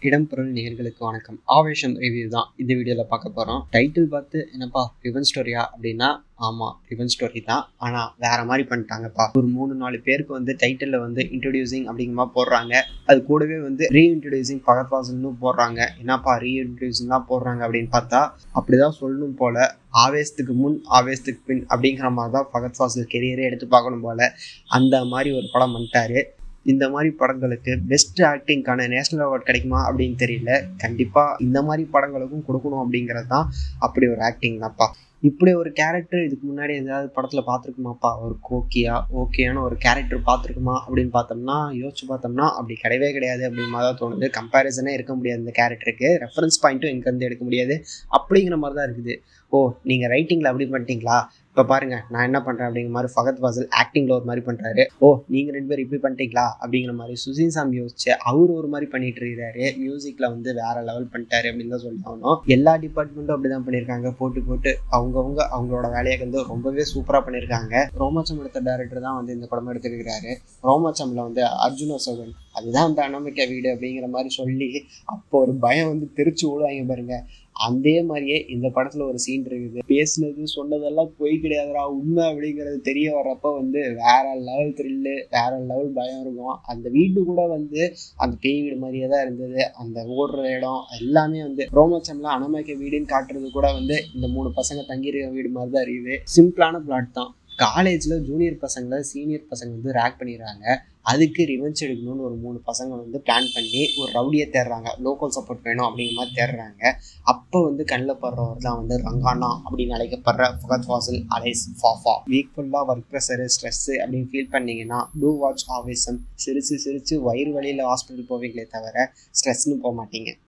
இடம் பொருள் நேயர்களுக்கு வணக்கம். ஆவேஷம் ரிவ்யூ தான் இந்த வீடியோவில் பார்க்க போகிறோம். டைட்டில் பார்த்து என்னப்பா ரிவன் ஸ்டோரியா அப்படின்னா, ஆமாம் ரிவன் ஸ்டோரி தான். ஆனால் வேற மாதிரி பண்ணிட்டாங்கப்பா. ஒரு 3-4 பேருக்கு வந்து டைட்டிலில் வந்து இன்ட்ரடியூசிங் அப்படிங்கிற போடுறாங்க. அது கூடவே வந்து ரீஇன்ட்ரடியூசிங் ஃபகத் ஃபாசில்னு போடுறாங்க. என்னப்பா ரீஇன்ட்ரடியூசிங்லாம் போடுறாங்க அப்படின்னு பார்த்தா அப்படிதான் சொல்லணும் போல. ஆவேசத்துக்கு முன் ஆவேசத்துக்கு பின் அப்படிங்கிற மாதிரி தான் ஃபகத் ஃபாசில் கெரியரே எடுத்து பார்க்கணும் போல. அந்த மாதிரி ஒரு படம் பண்ணிட்டாரு. இந்த மாதிரி படங்களுக்கு பெஸ்ட் ஆக்டிங்கான நேஷனல் அவார்ட் கிடைக்குமா அப்படின்னு தெரியல. கண்டிப்பாக இந்த மாதிரி படங்களுக்கும் கொடுக்கணும் அப்படிங்கிறது தான். அப்படி ஒரு ஆக்டிங் தான்ப்பா. இப்படி ஒரு கேரக்டர் இதுக்கு முன்னாடி எதாவது படத்தில் பார்த்துருக்குமாப்பா? ஒரு ஓகேயான ஒரு கேரக்டர் பார்த்துருக்குமா அப்படின்னு பார்த்தோம்னா, யோசிச்சு பார்த்தோம்னா அப்படி கிடையவே கிடையாது அப்படிங்கிற மாதிரி தான் தோணுது. கம்பேரிசனே இருக்க முடியாது இந்த கேரக்டருக்கு. ரெஃபரன்ஸ் பாயிண்ட்டும் எங்கேருந்து எடுக்க முடியாது அப்படிங்கிற மாதிரி தான் இருக்குது. ஓ, நீங்கள் ரைட்டிங்கில் அப்படி பண்ணிட்டீங்களா? இப்போ பாருங்க நான் என்ன பண்ணுறேன் அப்படிங்கிற மாதிரி ஃபகத் ஃபாசில் ஆக்டிங்கில் ஒரு மாதிரி பண்ணுறாரு. ஓ, நீங்கள் 2 பேர் இப்படி பண்ணிட்டீங்களா அப்படிங்கிற மாதிரி சுசீன் சாம் யோசிச்சு அவர் ஒரு மாதிரி பண்ணிட்டு இருக்கிறாரு. மியூசிக்கில் வந்து வேற லெவல் பண்ணிட்டாரு அப்படின்னு தான் சொல்லி ஆகணும். எல்லா டிபார்ட்மெண்ட்டும் அப்படி தான் பண்ணியிருக்காங்க. போட்டு அவங்களோட வேலையை வந்து ரொம்பவே சூப்பராக பண்ணியிருக்காங்க. ரோமாச்சம் எடுத்த டைரக்டர் தான் வந்து இந்த படம் எடுத்துருக்கிறாரு. ரோமாச்சமில் வந்து அர்ஜுன் அசோகன் அதுதான் அந்த அனாமிகா வீடு அப்படிங்கிற மாதிரி சொல்லி அப்போ ஒரு பயம் வந்து தெரிச்சு ஓடுவாங்க பாருங்க. அதே மாதிரியே இந்த படத்துல ஒரு சீன் இருக்குது. பேசுனது சொன்னதெல்லாம் பொய் கிடையாதுடா, உண்மை அப்படிங்கிறது தெரிய வர்றப்ப வந்து வேற லெவல் த்ரில்லு, வேற லெவல் பயம் இருக்கும். அந்த வீடு கூட வந்து அந்த பேய் வீடு மாதிரியே தான் இருந்தது. அந்த ஓடுற இடம் எல்லாமே வந்து ரோமாச்சம்ல அனாமிகா வீடுன்னு காட்டுறது கூட வந்து இந்த 3 பசங்க தங்கியிருக்க வீடு மாதிரி தான் இருக்குது. சிம்பிளான பிளாட் தான். காலேஜில் ஜூனியர் பசங்களை சீனியர் பசங்க வந்து ரேக் பண்ணிடுறாங்க. அதுக்கு ரிவெஞ்ச் எடுக்கணும்னு ஒரு 3 பசங்க வந்து பிளான் பண்ணி ஒரு ரவுடியை தேடுறாங்க. லோக்கல் சப்போர்ட் வேணும் அப்படிங்கிற மாதிரி தேடுறாங்க. அப்போ வந்து கண்ணில் படுறவர் தான் வந்து ரங்கானா அப்படின்னு அழைக்கப்படுற ஃபகத் ஃபாசில் அலைஸ் ஃபாஃபா. வீக் ஃபுல்லாக ஒர்க் ப்ரெஷரு ஸ்ட்ரெஸ்ஸு அப்படின்னு ஃபீல் பண்ணிங்கன்னா டூ வாட்ச் ஆவேசம். சிரிச்சு வயிறு வலியில் ஹாஸ்பிட்டல் போவீங்களே தவிர ஸ்ட்ரெஸ்ன்னு போக மாட்டீங்க.